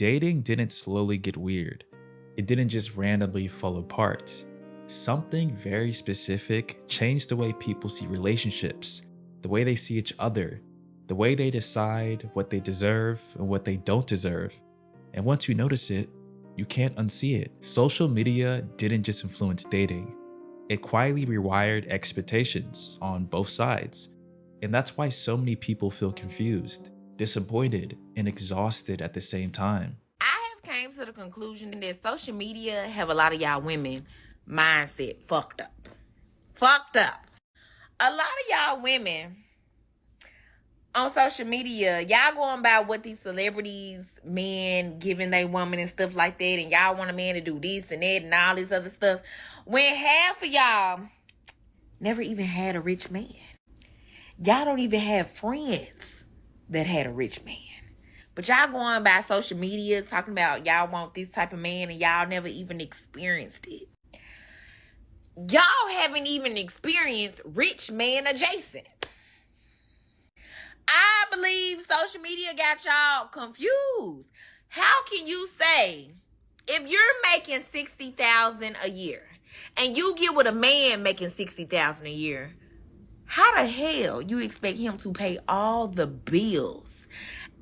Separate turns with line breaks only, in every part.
dating didn't slowly get weird. It didn't just randomly fall apart. Something very specific changed the way people see relationships, the way they see each other, the way they decide what they deserve and what they don't deserve. And once you notice it, you can't unsee it. Social media didn't just influence dating. It quietly rewired expectations on both sides. And that's why so many people feel confused, disappointed, and exhausted at the same time.
I have came to the conclusion that social media have a lot of y'all women mindset fucked up. Fucked up. A lot of y'all women on social media, y'all going by what these celebrities, men giving they woman and stuff like that, and y'all want a man to do this and that and all this other stuff, when half of y'all never even had a rich man. Y'all don't even have friends that had a rich man. But y'all going by social media talking about y'all want this type of man and y'all never even experienced it. Y'all haven't even experienced rich man adjacent. I believe social media got y'all confused. How can you say if you're making $60,000 a year and you get with a man making $60,000 a year, how the hell you expect him to pay all the bills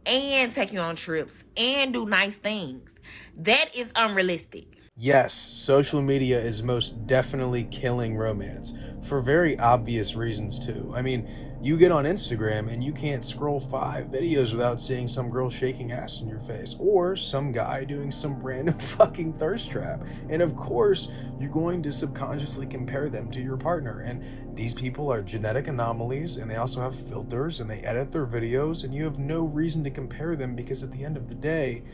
and take you on trips and do nice things? That is unrealistic.
Yes, social media is most definitely killing romance, for very obvious reasons too. I mean, you get on Instagram and you can't scroll 5 videos without seeing some girl shaking ass in your face, or some guy doing some random fucking thirst trap. And of course, you're going to subconsciously compare them to your partner. And these people are genetic anomalies, and they also have filters, and they edit their videos, and you have no reason to compare them, because at the end of the day,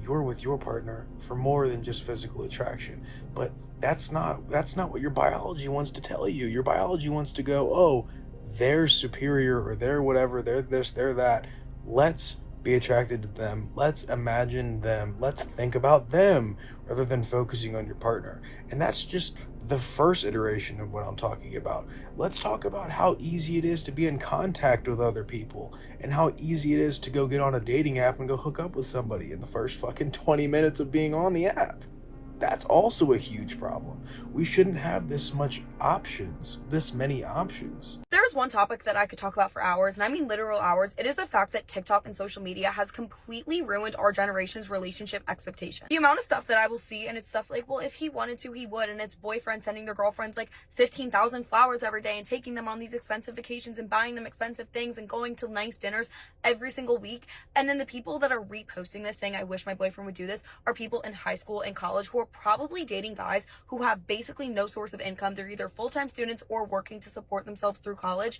you're with your partner for more than just physical attraction. But that's not what your biology wants to tell you. Your biology wants to go, oh, they're superior, or they're whatever, they're this, they're that. Let's be attracted to them. Let's imagine them. Let's think about them rather than focusing on your partner. And that's just the first iteration of what I'm talking about. Let's talk about how easy it is to be in contact with other people, and how easy it is to go get on a dating app and go hook up with somebody in the first fucking 20 minutes of being on the app. That's also a huge problem. We shouldn't have this many options.
There's one topic that I could talk about for hours, and I mean literal hours. It is the fact that TikTok and social media has completely ruined our generation's relationship expectation. The amount of stuff that I will see, and it's stuff like, well, if he wanted to, he would, and it's boyfriends sending their girlfriends like 15,000 flowers every day and taking them on these expensive vacations and buying them expensive things and going to nice dinners every single week. And then the people that are reposting this saying, I wish my boyfriend would do this, are people in high school and college who are probably dating guys who have basically no source of income. They're either full-time students or working to support themselves through college.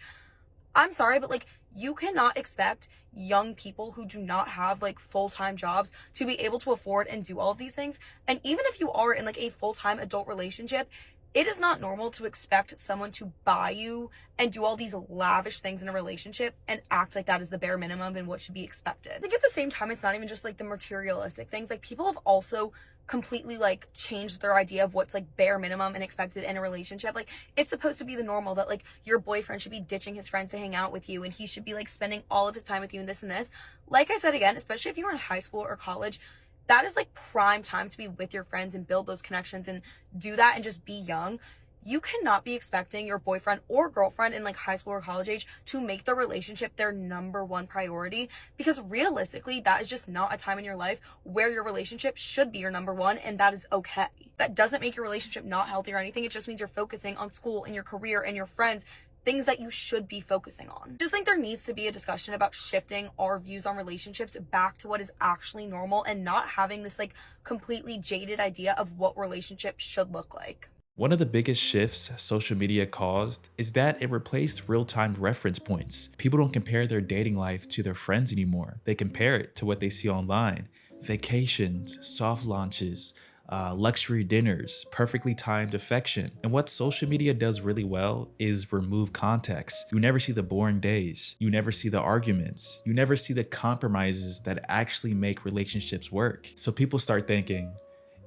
I'm sorry, but like, you cannot expect young people who do not have like full-time jobs to be able to afford and do all of these things. And even if you are in like a full-time adult relationship, it is not normal to expect someone to buy you and do all these lavish things in a relationship and act like that is the bare minimum and what should be expected. I think at the same time, it's not even just like the materialistic things. Like, people have also completely like changed their idea of what's like bare minimum and expected in a relationship. Like, it's supposed to be the normal that like your boyfriend should be ditching his friends to hang out with you, and he should be like spending all of his time with you and this and this. Like I said, again, especially if you were in high school or college, that is like prime time to be with your friends and build those connections and do that and just be young. You cannot be expecting your boyfriend or girlfriend in like high school or college age to make the relationship their number one priority, because realistically, that is just not a time in your life where your relationship should be your number one, and that is okay. That doesn't make your relationship not healthy or anything. It just means you're focusing on school and your career and your friends, things that you should be focusing on. Just think there needs to be a discussion about shifting our views on relationships back to what is actually normal, and not having this like completely jaded idea of what relationships should look like.
One of the biggest shifts social media caused is that it replaced real-time reference points. People don't compare their dating life to their friends anymore. They compare it to what they see online. Vacations, soft launches, luxury dinners, perfectly timed affection. And what social media does really well is remove context. You never see the boring days. You never see the arguments. You never see the compromises that actually make relationships work. So people start thinking,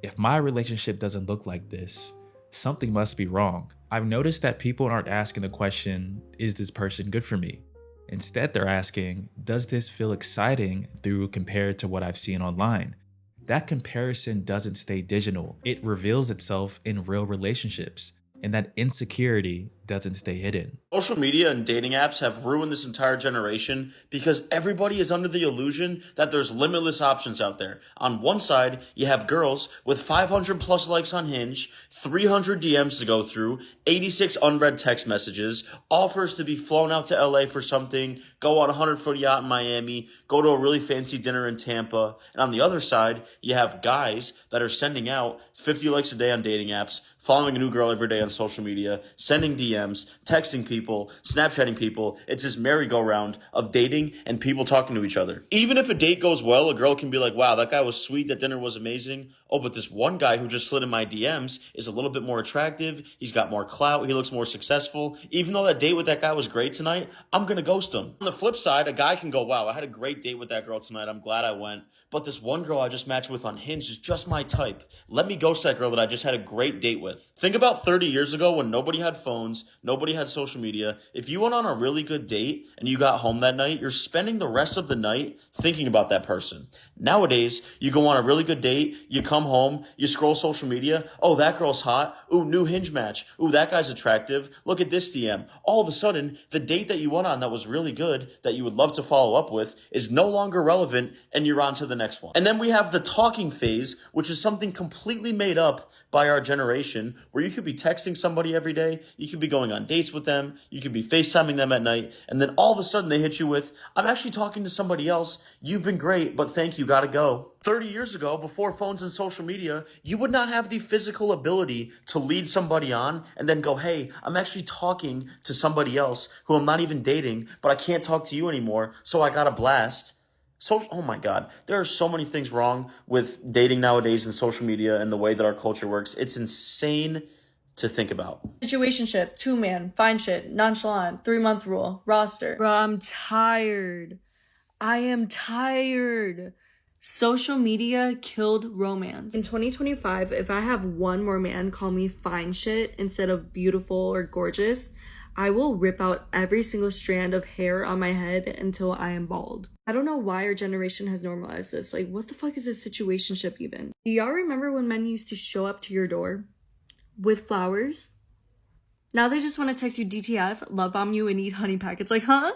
if my relationship doesn't look like this, something must be wrong. I've noticed that people aren't asking the question, is this person good for me? Instead, they're asking, does this feel exciting compared to what I've seen online? That comparison doesn't stay digital. It reveals itself in real relationships. And that insecurity doesn't stay hidden.
Social media and dating apps have ruined this entire generation because everybody is under the illusion that there's limitless options out there. On one side, you have girls with 500 plus likes on Hinge, 300 DMs to go through, 86 unread text messages, offers to be flown out to LA for something, go on a 100-foot yacht in Miami, go to a really fancy dinner in Tampa. And on the other side, you have guys that are sending out 50 likes a day on dating apps, following a new girl every day on social media, sending DMs, texting people, Snapchatting people. It's this merry-go-round of dating and people talking to each other. Even if a date goes well, a girl can be like, wow, that guy was sweet, that dinner was amazing. Oh, but this one guy who just slid in my DMs is a little bit more attractive. He's got more clout. He looks more successful. Even though that date with that guy was great tonight, I'm going to ghost him. On the flip side, a guy can go, wow, I had a great date with that girl tonight. I'm glad I went. But this one girl I just matched with on Hinge is just my type. Let me ghost that girl that I just had a great date with. Think about 30 years ago when nobody had phones, nobody had social media. If you went on a really good date and you got home that night, you're spending the rest of the night thinking about that person. Nowadays, you go on a really good date, you come home, you scroll social media. Oh, that girl's hot. Ooh, new Hinge match. Ooh, that guy's attractive. Look at this DM. All of a sudden, the date that you went on that was really good, that you would love to follow up with, is no longer relevant and you're on to the next one. And then we have the talking phase, which is something completely made up by our generation, where you could be texting somebody every day, you could be going on dates with them, you could be FaceTiming them at night, and then all of a sudden they hit you with, I'm actually talking to somebody else, you've been great, but thank you, gotta go. 30 years ago, before phones and social media, you would not have the physical ability to lead somebody on and then go, hey, I'm actually talking to somebody else who I'm not even dating, but I can't talk to you anymore, so I got a blast. Oh my God, there are so many things wrong with dating nowadays and social media and the way that our culture works. It's insane to think about.
Situationship, 2-man, fine shit, nonchalant, 3-month rule, roster. Bro, I'm tired. I am tired. Social media killed romance. In 2025, if I have one more man call me fine shit instead of beautiful or gorgeous, I will rip out every single strand of hair on my head until I am bald. I don't know why our generation has normalized this. Like, what the fuck is a situationship even? Do y'all remember when men used to show up to your door with flowers? Now they just want to text you DTF, love bomb you, and eat honey packets. Like, huh?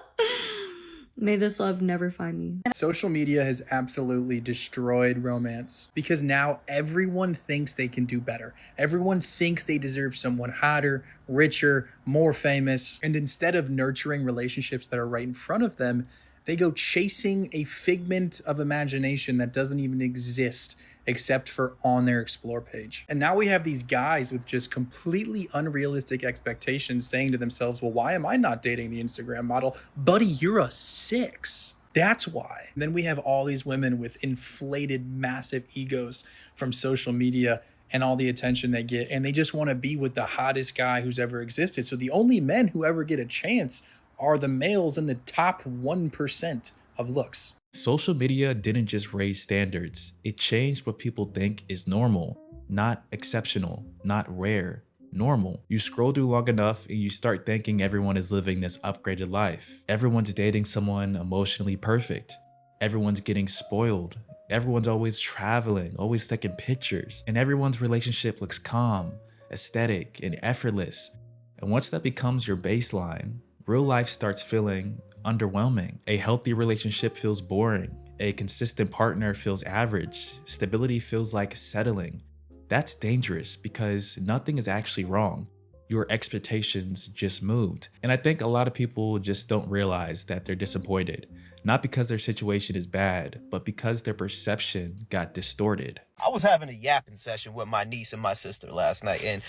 May this love never find me.
Social media has absolutely destroyed romance because now everyone thinks they can do better. Everyone thinks they deserve someone hotter, richer, more famous. And instead of nurturing relationships that are right in front of them, they go chasing a figment of imagination that doesn't even exist except for on their explore page. And now we have these guys with just completely unrealistic expectations saying to themselves, well, why am I not dating the Instagram model? Buddy, you're a 6. That's why. And then we have all these women with inflated, massive egos from social media and all the attention they get. And they just want to be with the hottest guy who's ever existed. So the only men who ever get a chance are the males in the top 1% of looks.
Social media didn't just raise standards, it changed what people think is normal, not exceptional, not rare, normal. You scroll through long enough and you start thinking everyone is living this upgraded life. Everyone's dating someone emotionally perfect. Everyone's getting spoiled. Everyone's always traveling, always taking pictures, and everyone's relationship looks calm, aesthetic, and effortless. And once that becomes your baseline, real life starts feeling underwhelming. A healthy relationship feels boring. A consistent partner feels average. Stability feels like settling. That's dangerous because nothing is actually wrong. Your expectations just moved. And I think a lot of people just don't realize that they're disappointed. Not because their situation is bad, but because their perception got distorted.
I was having a yapping session with my niece and my sister last night, and,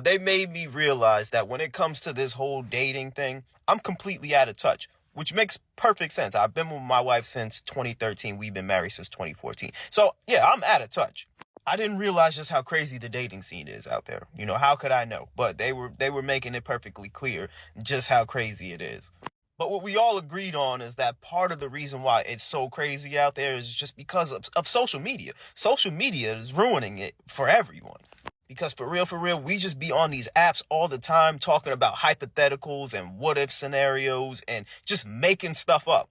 they made me realize that when it comes to this whole dating thing, I'm completely out of touch, which makes perfect sense. I've been with my wife since 2013. We've been married since 2014. So, yeah, I'm out of touch. I didn't realize just how crazy the dating scene is out there. How could I know? But they were making it perfectly clear just how crazy it is. But what we all agreed on is that part of the reason why it's so crazy out there is just because of social media. Social media is ruining it for everyone. Because for real, we just be on these apps all the time talking about hypotheticals and what if scenarios and just making stuff up.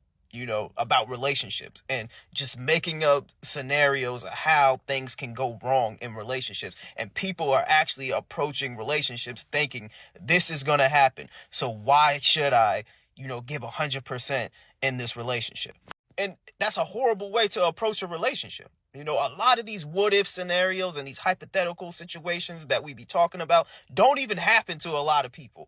about relationships and just making up scenarios of how things can go wrong in relationships. And people are actually approaching relationships thinking this is going to happen. So why should I, give 100% in this relationship? And that's a horrible way to approach a relationship. A lot of these what if scenarios and these hypothetical situations that we be talking about don't even happen to a lot of people.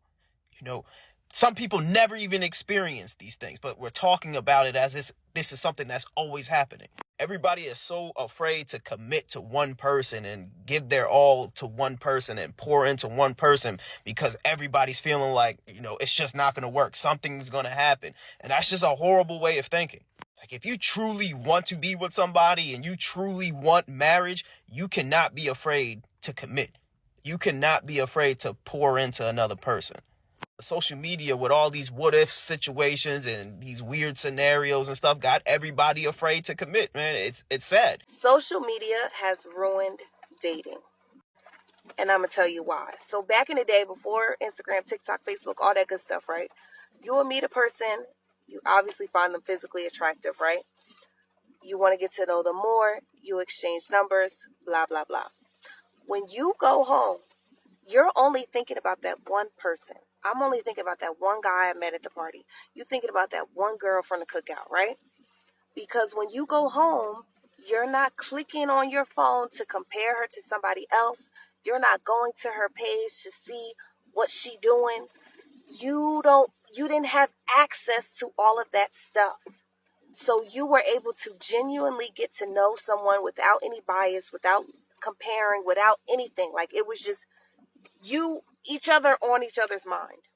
Some people never even experience these things, but we're talking about it as if this is something that's always happening. Everybody is so afraid to commit to one person and give their all to one person and pour into one person because everybody's feeling like, it's just not going to work. Something's going to happen. And that's just a horrible way of thinking. Like, if you truly want to be with somebody and you truly want marriage, you cannot be afraid to commit. You cannot be afraid to pour into another person. Social media with all these what if situations and these weird scenarios and stuff got everybody afraid to commit, man. It's sad.
Social media has ruined dating. And I'm going to tell you why. So back in the day, before Instagram, TikTok, Facebook, all that good stuff, right? You will meet a person. You obviously find them physically attractive, right? You want to get to know them more. You exchange numbers, blah, blah, blah. When you go home, you're only thinking about that one person. I'm only thinking about that one guy I met at the party. You thinking about that one girl from the cookout, right? Because when you go home, you're not clicking on your phone to compare her to somebody else. You're not going to her page to see what she doing. You didn't have access to all of that stuff. So you were able to genuinely get to know someone without any bias, without comparing, without anything. Like, it was just each other on each other's mind.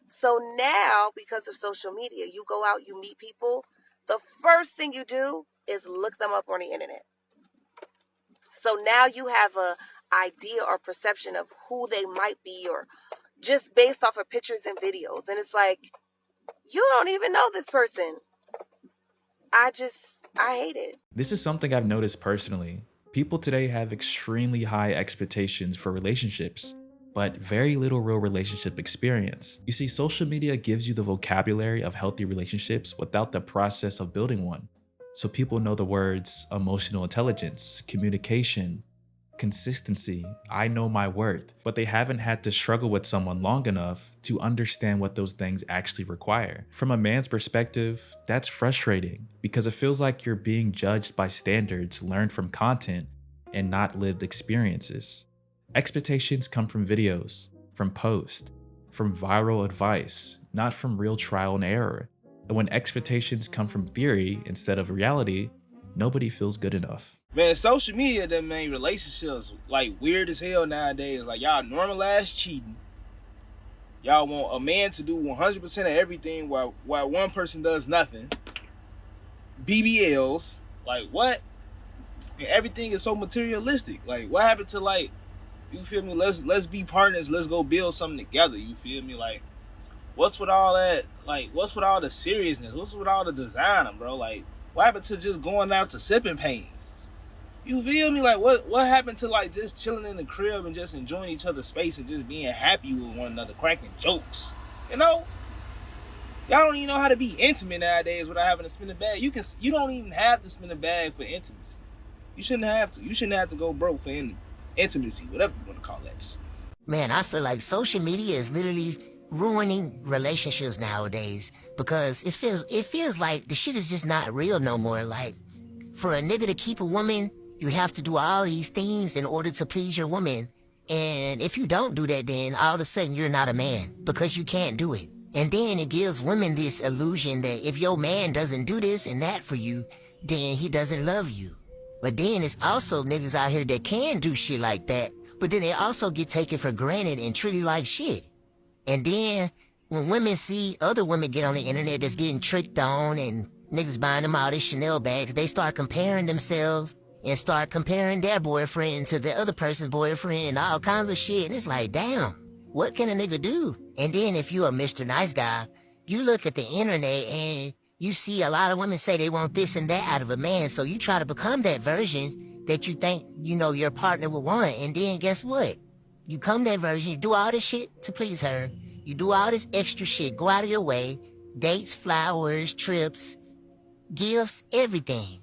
So now, because of social media, you go out, you meet people. The first thing you do is look them up on the internet. So now you have a idea or perception of who they might be, or just based off of pictures and videos. And it's like, you don't even know this person. I hate it.
This is something I've noticed personally. People today have extremely high expectations for relationships, but very little real relationship experience. You see, social media gives you the vocabulary of healthy relationships without the process of building one. So people know the words emotional intelligence, communication, consistency, I know my worth, but they haven't had to struggle with someone long enough to understand what those things actually require. From a man's perspective, that's frustrating because it feels like you're being judged by standards learned from content and not lived experiences. Expectations come from videos, from posts, from viral advice, not from real trial and error. And when expectations come from theory instead of reality, nobody feels good enough.
Man, social media done made relationships like weird as hell nowadays. Like, y'all normalize cheating. Y'all want a man to do 100% of everything while one person does nothing. BBLs, like what? And everything is so materialistic. Like, what happened to, like, you feel me? Let's be partners. Let's go build something together. You feel me? Like, what's with all that? Like, what's with all the seriousness? What's with all the designer, bro? Like, what happened to just going out to sipping pains? You feel me? Like, what happened to, like, just chilling in the crib and just enjoying each other's space and just being happy with one another, cracking jokes? You know? Y'all don't even know how to be intimate nowadays without having to spin a bag. You don't even have to spin a bag for intimacy. You shouldn't have to. You shouldn't have to go broke for intimacy, whatever you want to call that shit.
Man, I feel like social media is literally ruining relationships nowadays because it feels like the shit is just not real no more. Like, for a nigga to keep a woman, you have to do all these things in order to please your woman. And if you don't do that, then all of a sudden you're not a man because you can't do it. And then it gives women this illusion that if your man doesn't do this and that for you, then he doesn't love you. But then it's also niggas out here that can do shit like that, but then they also get taken for granted and treated like shit. And then when women see other women get on the internet that's getting tricked on and niggas buying them all these Chanel bags, they start comparing themselves and start comparing their boyfriend to the other person's boyfriend and all kinds of shit. And it's like, damn, what can a nigga do? And then if you a Mr. Nice Guy, you look at the internet and you see a lot of women say they want this and that out of a man. So you try to become that version that you think, your partner would want. And then guess what? You become that version, you do all this shit to please her. You do all this extra shit, go out of your way, dates, flowers, trips, gifts, everything.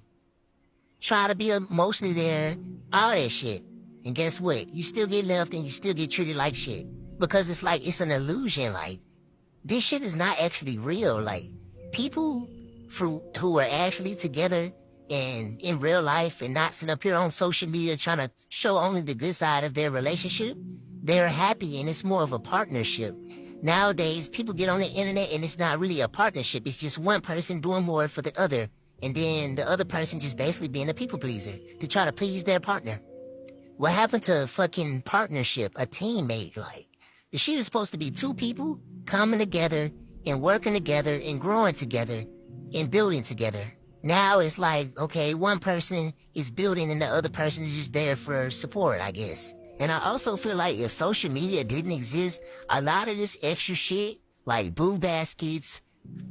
Try to be emotionally there, all that shit. And guess what? You still get left and you still get treated like shit. Because it's like, it's an illusion. Like, this shit is not actually real. Like, people who are actually together and in real life and not sitting up here on social media trying to show only the good side of their relationship, they're happy and it's more of a partnership. Nowadays, people get on the internet and it's not really a partnership. It's just one person doing more for the other. And then the other person just basically being a people pleaser to try to please their partner. What happened to a fucking partnership, a teammate? Like, the shit is supposed to be two people coming together and working together and growing together and building together. Now it's like, okay, one person is building and the other person is just there for support, I guess. And I also feel like if social media didn't exist, a lot of this extra shit, like boo baskets,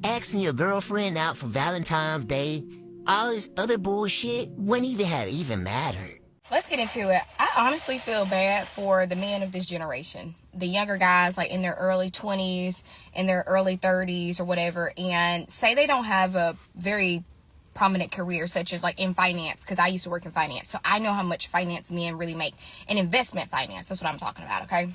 asking your girlfriend out for Valentine's Day, all this other bullshit wouldn't even have even mattered.
Let's get into it. I honestly feel bad for the men of this generation. The younger guys, like in their early 20s, in their early 30s or whatever, and say they don't have a very prominent career, such as like in finance, because I used to work in finance. So I know how much finance men really make in investment finance. That's what I'm talking about, okay?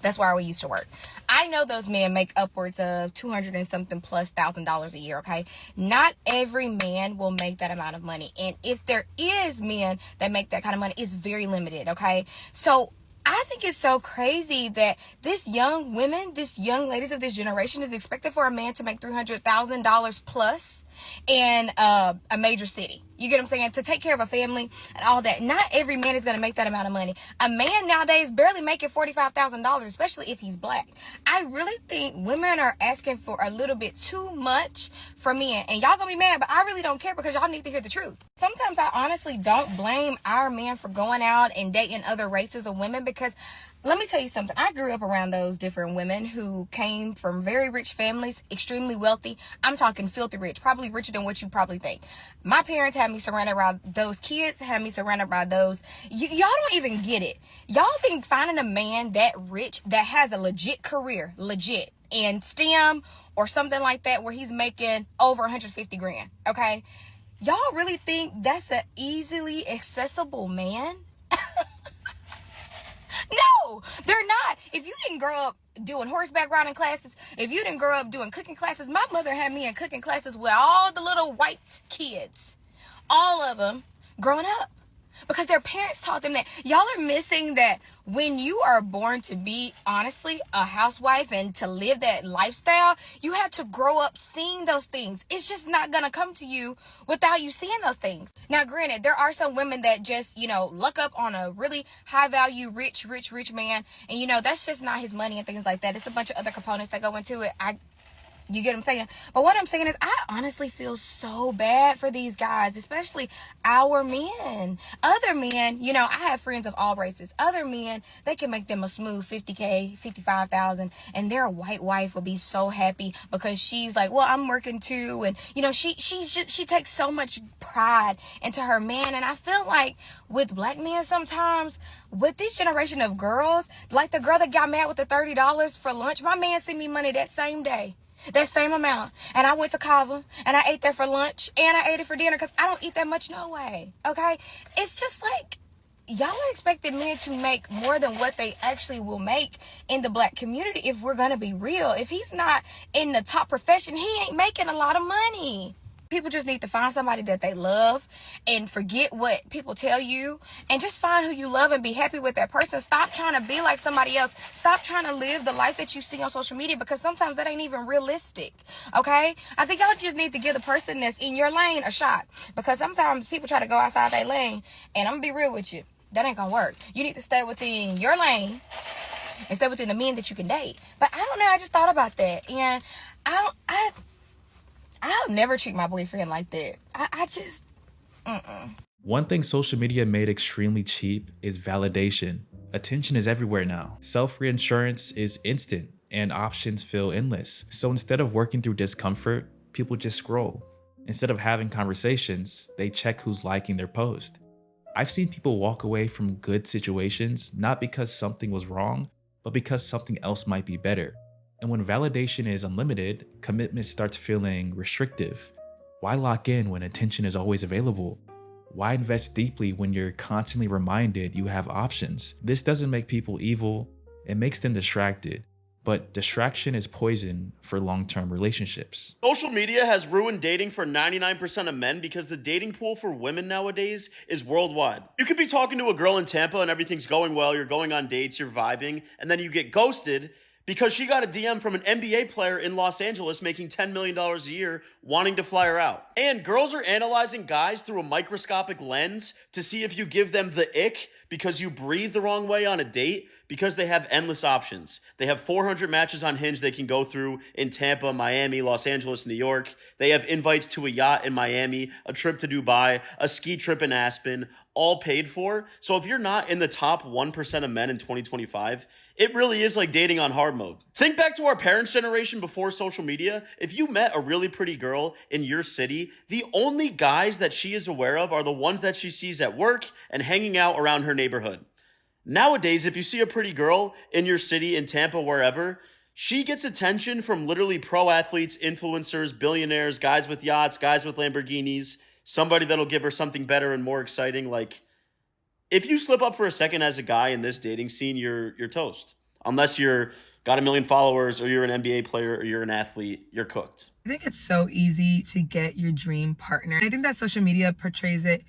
That's where we used to work. I know those men make upwards of 200 and something plus $1,000 a year, okay? Not every man will make that amount of money. And if there is men that make that kind of money, it's very limited, okay? So I think it's so crazy that this young women, this young ladies of this generation is expected for a man to make $300,000 plus in a major city. You get what I'm saying? To take care of a family and all that. Not every man is going to make that amount of money. A man nowadays barely making $45,000, especially if he's black. I really think women are asking for a little bit too much from men. And y'all gonna be mad, but I really don't care because y'all need to hear the truth. Sometimes I honestly don't blame our men for going out and dating other races of women because let me tell you something. I grew up around those different women who came from very rich families, extremely wealthy. I'm talking filthy rich, probably richer than what you probably think. My parents had me surrounded by those kids, had me surrounded by those. Y'all don't even get it. Y'all think finding a man that rich, that has a legit career, legit, in STEM or something like that where he's making over 150 grand, okay? Y'all really think that's an easily accessible man? No, they're not. If you didn't grow up doing horseback riding classes, if you didn't grow up doing cooking classes, my mother had me in cooking classes with all the little white kids, all of them growing up. Because their parents taught them that. Y'all are missing that when you are born to be, honestly, a housewife and to live that lifestyle, you have to grow up seeing those things. It's just not going to come to you without you seeing those things. Now, granted, there are some women that just, luck up on a really high value, rich man. And, that's just not his money and things like that. It's a bunch of other components that go into it. You get what I'm saying? But what I'm saying is I honestly feel so bad for these guys, especially our men. Other men, I have friends of all races. Other men, they can make them a smooth 50K, 55,000, and their white wife will be so happy because she's like, well, I'm working too. And, she takes so much pride into her man. And I feel like with black men sometimes, with this generation of girls, like the girl that got mad with the $30 for lunch, my man sent me money that same day. That same amount. And I went to Kava and I ate that for lunch and I ate it for dinner because I don't eat that much no way. Okay? It's just like y'all are expecting men to make more than what they actually will make in the black community if we're going to be real. If he's not in the top profession, he ain't making a lot of money. People just need to find somebody that they love and forget what people tell you and just find who you love and be happy with that person. Stop trying to be like somebody else. Stop trying to live the life that you see on social media because sometimes that ain't even realistic, okay? I think y'all just need to give the person that's in your lane a shot because sometimes people try to go outside their lane and I'm gonna be real with you. That ain't gonna work. You need to stay within your lane and stay within the men that you can date. But I don't know, I just thought about that and I'll never treat my boyfriend like that. I just,
One thing social media made extremely cheap is validation. Attention is everywhere now. Self-reinsurance is instant and options feel endless. So instead of working through discomfort, people just scroll. Instead of having conversations, they check who's liking their post. I've seen people walk away from good situations not because something was wrong, but because something else might be better. And when validation is unlimited, commitment starts feeling restrictive. Why lock in when attention is always available? Why invest deeply when you're constantly reminded you have options? This doesn't make people evil, it makes them distracted. But distraction is poison for long-term relationships.
Social media has ruined dating for 99% of men because the dating pool for women nowadays is worldwide. You could be talking to a girl in Tampa and everything's going well, you're going on dates, you're vibing, and then you get ghosted because she got a DM from an NBA player in Los Angeles making $10 million a year wanting to fly her out. And girls are analyzing guys through a microscopic lens to see if you give them the ick because you breathe the wrong way on a date, because they have endless options. They have 400 matches on Hinge they can go through in Tampa, Miami, Los Angeles, New York. They have invites to a yacht in Miami, a trip to Dubai, a ski trip in Aspen, all paid for. So if you're not in the top 1% of men in 2025, it really is like dating on hard mode. Think back to our parents' generation before social media. If you met a really pretty girl in your city, the only guys that she is aware of are the ones that she sees at work and hanging out around her neighborhood. Nowadays, if you see a pretty girl in your city, in Tampa, wherever, she gets attention from literally pro athletes, influencers, billionaires, guys with yachts, guys with Lamborghinis, somebody that'll give her something better and more exciting. Like, if you slip up for a second as a guy in this dating scene, you're toast. Unless you're got a million followers or you're an NBA player or you're an athlete, you're cooked.
I think it's so easy to get your dream partner. I think that social media portrays it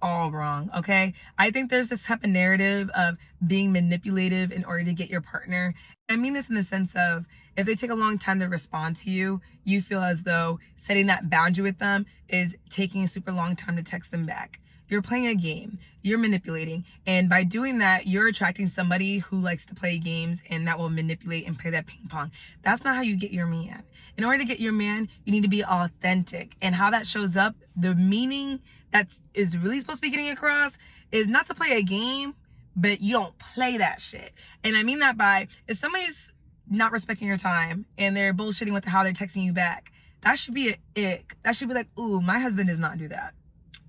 all wrong, okay? I think there's this type of narrative of being manipulative in order to get your partner. I mean this in the sense of if they take a long time to respond to you, you feel as though setting that boundary with them is taking a super long time to text them back. You're playing a game, you're manipulating, and by doing that, you're attracting somebody who likes to play games and that will manipulate and play that ping pong. That's not how you get your man. In order to get your man, you need to be authentic, and how that shows up, the meaning that is really supposed to be getting across is not to play a game, but you don't play that shit. And I mean that by, if somebody's not respecting your time and they're bullshitting with how they're texting you back, that should be an ick. That should be like, ooh, my husband does not do that.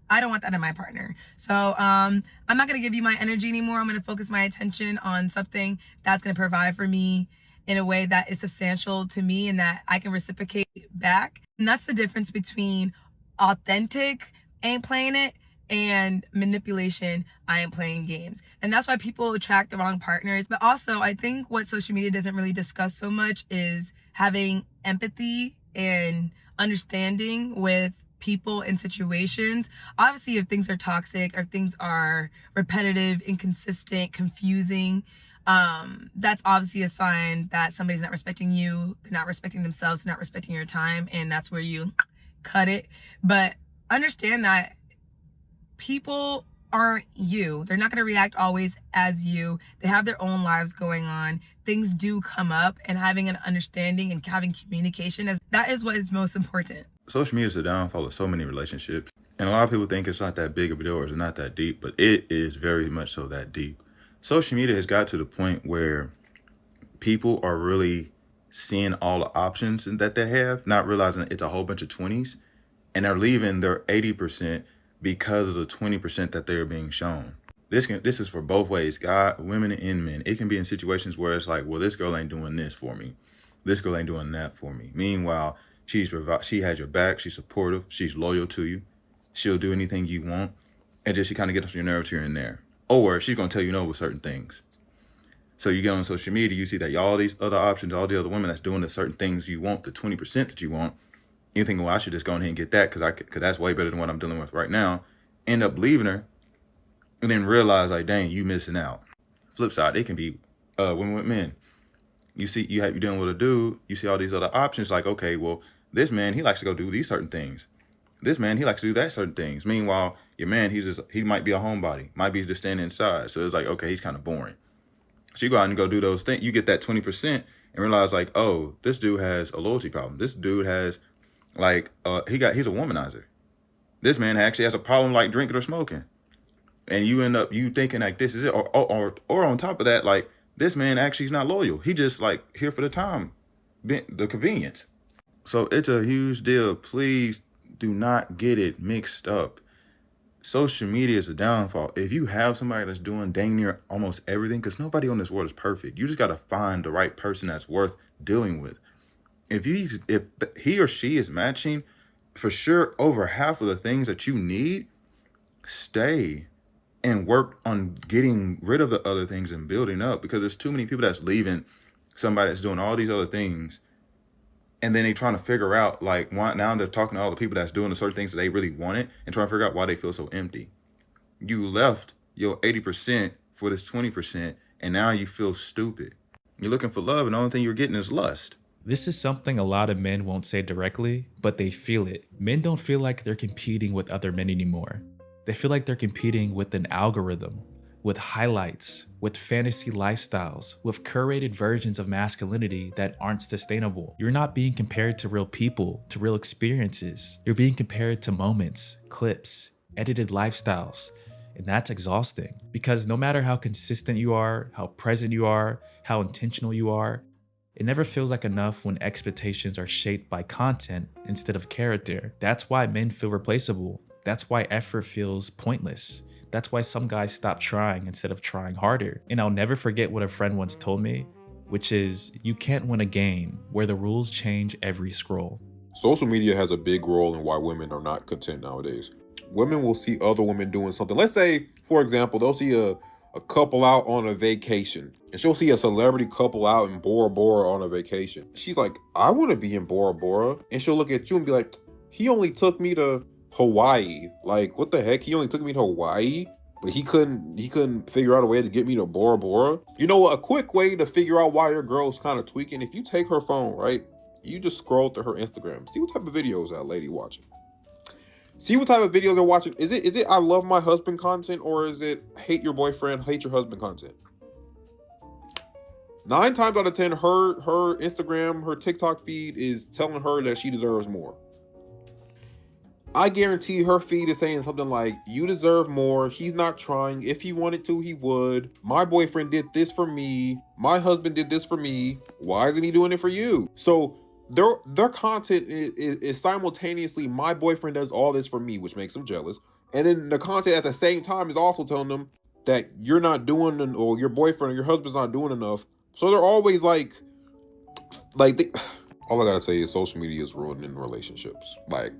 I don't want that in my partner. So I'm not going to give you my energy anymore. I'm going to focus my attention on something that's going to provide for me in a way that is substantial to me and that I can reciprocate back. And that's the difference between authentic, ain't playing it, and manipulation, I am playing games. And that's why people attract the wrong partners. But also, I think what social media doesn't really discuss so much is having empathy and understanding with people and situations. Obviously, if things are toxic or things are repetitive, inconsistent, confusing, that's obviously a sign that somebody's not respecting you, they're not respecting themselves, they're not respecting your time, and that's where you cut it. But understand that people aren't you. They're not going to react always as you. They have their own lives going on. Things do come up, and having an understanding and having communication, that is what is most important.
Social media is the downfall of so many relationships. And a lot of people think it's not that big of a deal or it's not that deep, but it is very much so that deep. Social media has got to the point where people are really seeing all the options that they have, not realizing it's a whole bunch of 20s, and they're leaving their 80% because of the 20% that they're being shown. This is for both ways, women and men. It can be in situations where it's like, well, this girl ain't doing this for me. This girl ain't doing that for me. Meanwhile, she has your back, she's supportive, she's loyal to you, she'll do anything you want, and just she kind of gets on your nerves here and there. Or she's going to tell you no with certain things. So you get on social media, you see that all these other options, all the other women that's doing the certain things you want, the 20% that you want, you think, well, I should just go ahead and get that because that's way better than what I'm dealing with right now. End up leaving her and then realize, like, dang, you missing out. Flip side, it can be women with men. You're dealing with a dude, you see all these other options, like, okay, well, this man, he likes to go do these certain things. This man, he likes to do that certain things. Meanwhile, your man, he might be a homebody, might be just standing inside. So it's like, okay, he's kind of boring. So you go out and go do those things. You get that 20% and realize, like, oh, this dude has a loyalty problem. This dude has, like, he's a womanizer. This man actually has a problem like drinking or smoking. And you end up, you thinking like this is it. Or on top of that, like, this man actually is not loyal. He just like here for the time, the convenience. So it's a huge deal. Please do not get it mixed up. Social media is a downfall. If you have somebody that's doing dang near almost everything, because nobody on this world is perfect. You just got to find the right person that's worth dealing with. If he or she is matching, for sure over half of the things that you need, stay and work on getting rid of the other things and building up, because there's too many people that's leaving somebody that's doing all these other things, and then they trying to figure out like why. Now they're talking to all the people that's doing the certain things that they really wanted and trying to figure out why they feel so empty. You left your 80% for this 20%, and now you feel stupid. You're looking for love, and the only thing you're getting is lust.
This is something a lot of men won't say directly, but they feel it. Men don't feel like they're competing with other men anymore. They feel like they're competing with an algorithm, with highlights, with fantasy lifestyles, with curated versions of masculinity that aren't sustainable. You're not being compared to real people, to real experiences. You're being compared to moments, clips, edited lifestyles. And that's exhausting, because no matter how consistent you are, how present you are, how intentional you are, it never feels like enough when expectations are shaped by content instead of character. That's why men feel replaceable. That's why effort feels pointless. That's why some guys stop trying instead of trying harder. And I'll never forget what a friend once told me, which is, you can't win a game where the rules change every scroll.
Social media has a big role in why women are not content nowadays. Women will see other women doing something. Let's say, for example, they'll see a couple out on a vacation, and she'll see a celebrity couple out in Bora Bora on a vacation. She's like, I want to be in Bora Bora. And she'll look at you and be like, he only took me to Hawaii. Like, what the heck? He only took me to Hawaii, but he couldn't figure out a way to get me to Bora Bora. You know what? A quick way to figure out why your girl's kind of tweaking, if you take her phone, right? You just scroll through her Instagram. See what type of videos that lady watching. See what type of videos they're watching. Is it I love my husband content, or is it hate your boyfriend, hate your husband content? 9 times out of 10, her Instagram, her TikTok feed is telling her that she deserves more. I guarantee her feed is saying something like, you deserve more. He's not trying. If he wanted to, he would. My boyfriend did this for me. My husband did this for me. Why isn't he doing it for you? So their content is simultaneously, my boyfriend does all this for me, which makes them jealous. And then the content at the same time is also telling them that you're not doing, or your boyfriend or your husband's not doing enough. So they're always all I gotta say is social media is ruining relationships, like,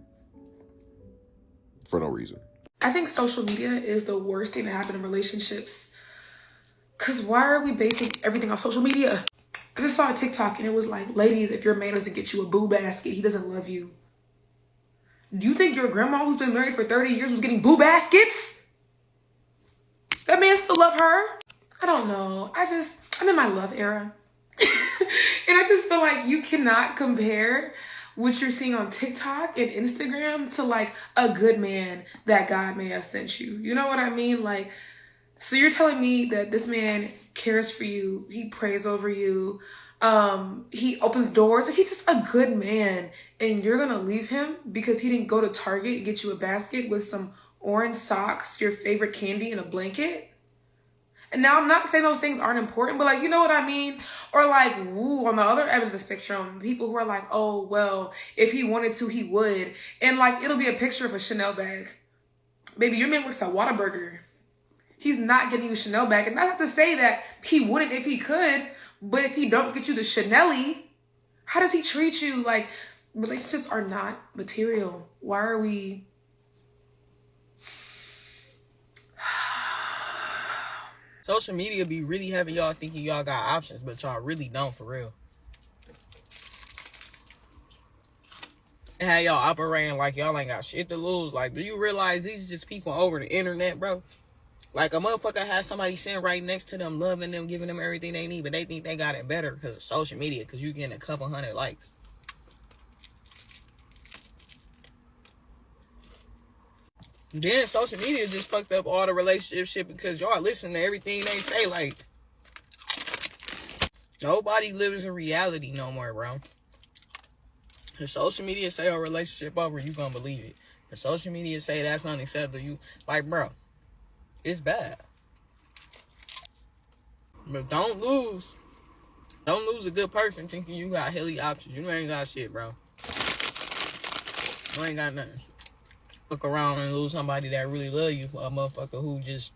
for no reason.
I think social media is the worst thing to happen in relationships. Cause why are we basing everything on social media? I just saw a TikTok and it was like, ladies, if your man doesn't get you a boo basket, he doesn't love you. Do you think your grandma who's been married for 30 years was getting boo baskets? That man still love her? I don't know. I'm in my love era. And I just feel like you cannot compare what you're seeing on TikTok and Instagram to like a good man that God may have sent you. You know what I mean? Like, so you're telling me that this man cares for you, he prays over you, he opens doors, like he's just a good man, and you're gonna leave him because he didn't go to Target and get you a basket with some orange socks, your favorite candy, and a blanket? And now I'm not saying those things aren't important, but like, you know what I mean? Or like, woo, on the other end of the spectrum, people who are like, oh, well, if he wanted to, he would. And like, it'll be a picture of a Chanel bag. Baby, your man works at Whataburger. He's not getting you a Chanel bag. And I have to say that he wouldn't if he could, but if he don't get you the Chanel-y, how does he treat you? Like, relationships are not material. Why are we...
Social media be really having y'all thinking y'all got options, but y'all really don't, for real. And how y'all operating like y'all ain't got shit to lose. Like, do you realize these just people over the internet, bro? Like, a motherfucker has somebody sitting right next to them, loving them, giving them everything they need, but they think they got it better because of social media, because you getting a couple hundred likes. Then social media just fucked up all the relationship shit because y'all listen to everything they say. Like, nobody lives in reality no more, bro. If social media say a relationship over, you gonna believe it. If social media say that's unacceptable, you like, bro, it's bad. But don't lose a good person thinking you got hilly options. You ain't got shit, bro. You ain't got nothing. Look around and lose somebody that really love you for a motherfucker who just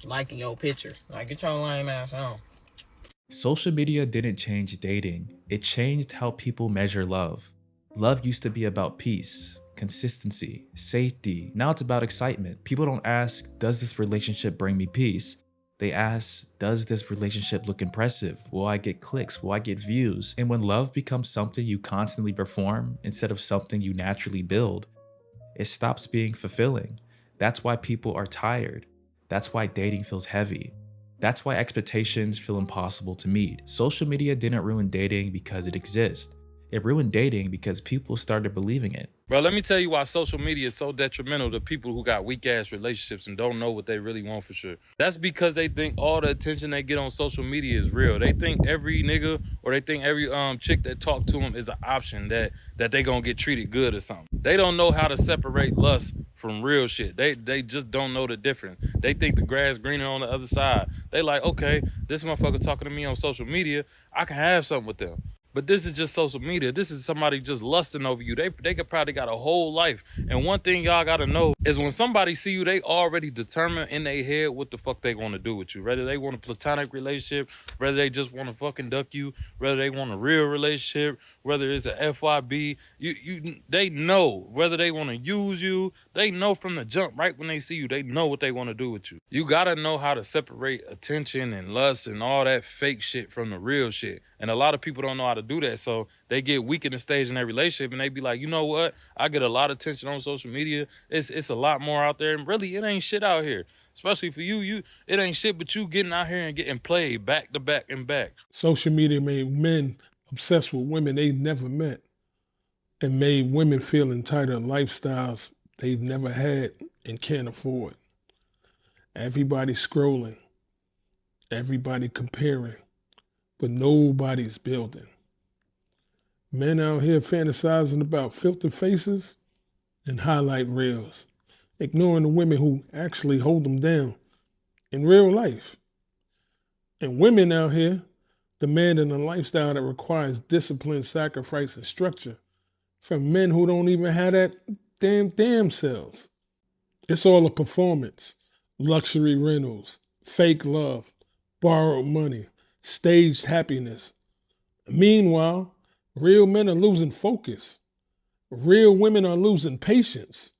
liking your picture. Like, get your lame ass on.
Social media didn't change dating. It changed how people measure love. Love used to be about peace, consistency, safety. Now it's about excitement. People don't ask, does this relationship bring me peace? They ask, does this relationship look impressive? Will I get clicks? Will I get views? And when love becomes something you constantly perform instead of something you naturally build, it stops being fulfilling. That's why people are tired. That's why dating feels heavy. That's why expectations feel impossible to meet. Social media didn't ruin dating because it exists. It ruined dating because people started believing it.
Bro, let me tell you why social media is so detrimental to people who got weak ass relationships and don't know what they really want for sure. That's because they think all the attention they get on social media is real. They think every nigga or they think every chick that talk to them is an option that they gonna get treated good or something. They don't know how to separate lust from real shit. They just don't know the difference. They think the grass greener on the other side. They like, okay, this motherfucker talking to me on social media, I can have something with them. But this is just social media. This is somebody just lusting over you. They could probably got a whole life. And one thing y'all gotta know is when somebody see you, they already determine in their head what the fuck they want to do with you. Whether they want a platonic relationship, whether they just want to fucking duck you, whether they want a real relationship, whether it's a FYB, they know. Whether they want to use you, they know from the jump. Right when they see you, they know what they want to do with you. You gotta know how to separate attention and lust and all that fake shit from the real shit. And a lot of people don't know how to do that. So they get weak in the stage in their relationship and they be like, you know what? I get a lot of attention on social media. It's a lot more out there. And really, it ain't shit out here. Especially for you, it ain't shit but you getting out here and getting played back to back and back.
Social media made men obsessed with women they never met and made women feel entitled to lifestyles they've never had and can't afford. Everybody scrolling, everybody comparing, but nobody's building. Men out here fantasizing about filter faces and highlight reels, ignoring the women who actually hold them down in real life. And women out here demanding a lifestyle that requires discipline, sacrifice, and structure from men who don't even have that damn selves. It's all a performance. Luxury rentals, fake love, borrowed money, staged happiness. Meanwhile, real men are losing focus. Real women are losing patience.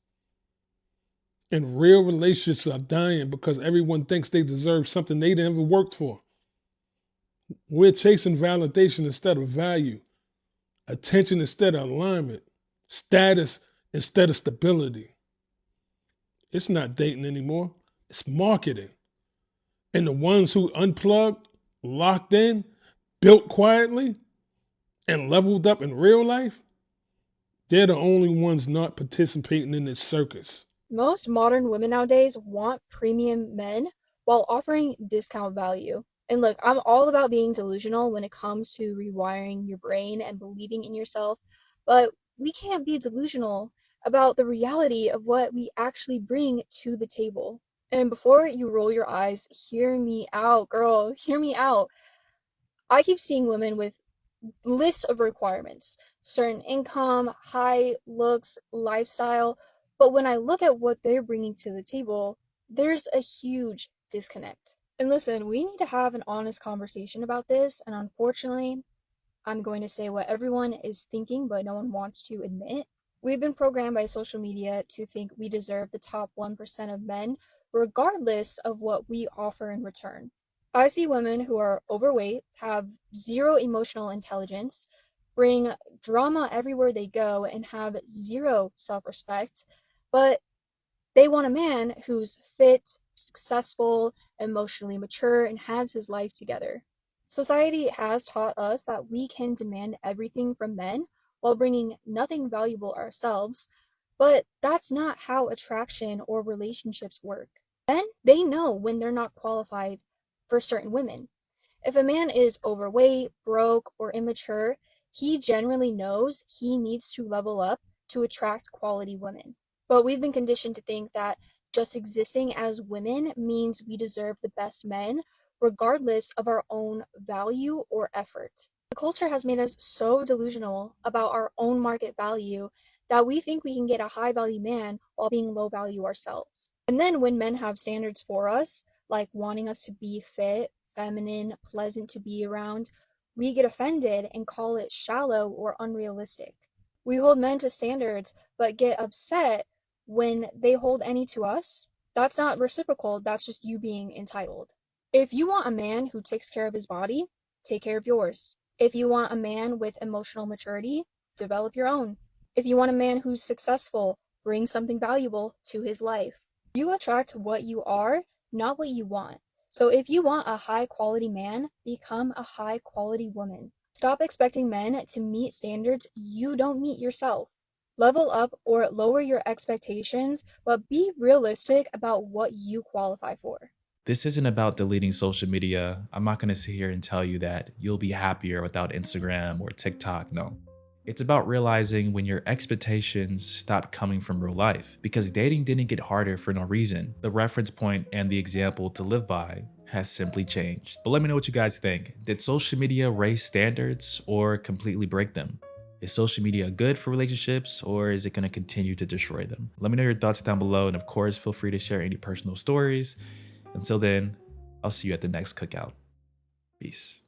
And real relationships are dying because everyone thinks they deserve something they never worked for. We're chasing validation instead of value, attention instead of alignment, status instead of stability. It's not dating anymore. It's marketing. And the ones who unplugged, locked in, built quietly, and leveled up in real life, they're the only ones not participating in this circus.
Most modern women nowadays want premium men while offering discount value. And look, I'm all about being delusional when it comes to rewiring your brain and believing in yourself, but we can't be delusional about the reality of what we actually bring to the table. And before you roll your eyes, hear me out, girl, hear me out. I keep seeing women with lists of requirements, certain income, height, looks, lifestyle, but when I look at what they're bringing to the table, there's a huge disconnect. And listen, we need to have an honest conversation about this, and unfortunately, I'm going to say what everyone is thinking, but no one wants to admit. We've been programmed by social media to think we deserve the top 1% of men, regardless of what we offer in return. I see women who are overweight, have zero emotional intelligence, bring drama everywhere they go, and have zero self-respect, but they want a man who's fit, successful, emotionally mature, and has his life together. Society has taught us that we can demand everything from men while bringing nothing valuable ourselves, but that's not how attraction or relationships work. Men, they know when they're not qualified for certain women. If a man is overweight, broke, or immature, he generally knows he needs to level up to attract quality women. But we've been conditioned to think that just existing as women means we deserve the best men, regardless of our own value or effort. The culture has made us so delusional about our own market value that we think we can get a high value man while being low value ourselves. And then when men have standards for us, like wanting us to be fit, feminine, pleasant to be around, we get offended and call it shallow or unrealistic. We hold men to standards, but get upset when they hold any to us. That's not reciprocal, that's just you being entitled. If you want a man who takes care of his body, take care of yours. If you want a man with emotional maturity, develop your own. If you want a man who's successful, bring something valuable to his life. You attract what you are, not what you want. So if you want a high quality man, become a high quality woman. Stop expecting men to meet standards you don't meet yourself. Level up or lower your expectations, but be realistic about what you qualify for.
This isn't about deleting social media. I'm not going to sit here and tell you that you'll be happier without Instagram or TikTok. No. It's about realizing when your expectations stop coming from real life, because dating didn't get harder for no reason. The reference point and the example to live by has simply changed. But let me know what you guys think. Did social media raise standards or completely break them? Is social media good for relationships, or is it going to continue to destroy them? Let me know your thoughts down below, and of course, feel free to share any personal stories. Until then, I'll see you at the next cookout. Peace.